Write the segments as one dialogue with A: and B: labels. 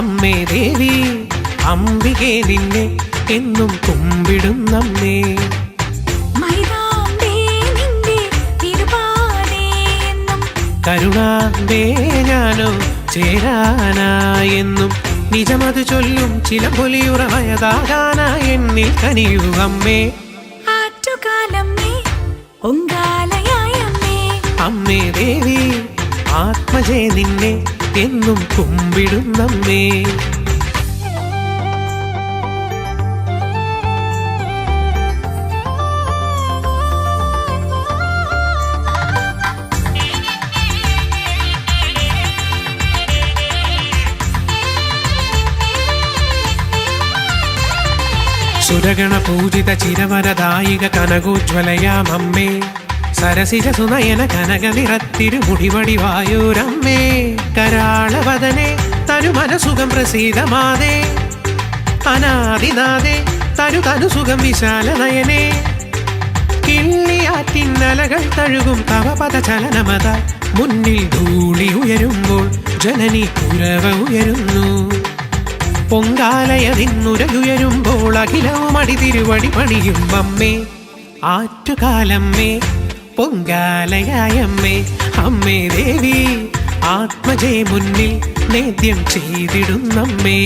A: അമ്മേ ദേവി അംബികെ നിന്നെ എന്നും കുമ്പിടുന്നമ്മേ. കരുണാമ്പേ ഞാനോ ചേരാനായെന്നും നിജമത് ചൊല്ലും ചിലമ്പൊലിയുറവയതാകാനായി എന്നിൽ കനിയൂ അമ്മേ. അമ്മേ ദേവി ആത്മജേ നിന്നെ എന്നും കുമ്പിടുന്നമ്മേ. സുരഗണ പൂജിത ചിരവരദായിക കനകോജ്വലയാമമ്മേ. സരസിജ സുനയന കനക നിറത്തിരുമുടിവടിവായൂരമ്മേ. കരാളവദനെ തനുമനസുഖം പ്രസീതമാതേ. അനാദിനാദേ തനു തനുസുഖം വിശാലനയനേ. കിള്ളിയാറ്റിന്നലകൾ തഴുകും തവ പദചലനമത മുന്നിൽ ധൂളി ഉയരുമ്പോൾ ജനനി കുരവ ഉയരുന്നു. പൊങ്കാലയതിന്നുരയുയരുമ്പോൾ അഖിലവും അടിതിരുവടി പണിയും അമ്മേ. ആറ്റുകാലമ്മേ പൊങ്കാലയായമ്മേ. അമ്മേ ദേവി ആത്മജേ മുന്നിൽ നേദ്യം ചെയ്തിടുന്നമ്മേ.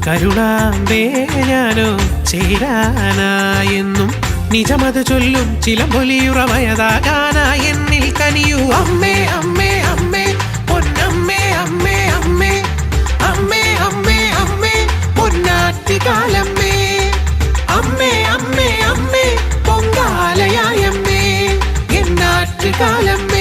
A: കരുണാമ്പേ ഞാനോ ചേരാനായെന്നും നിജമത് ചൊല്ലും ചിലമ്പൊലിയുറവയതാകാനായി എന്നിൽ കനിയൂ അമ്മേ. അമ്മേ അമ്മേ പൊന്നമ്മേ അമ്മേ അമ്മേ അമ്മേ അമ്മേ അമ്മേ പൊന്നാറ്റുകാലമ്മേ. അമ്മേ അമ്മേ അമ്മേ പൊങ്കാലയായമ്മേ എന്നാറ്റുകാലമ്മേ.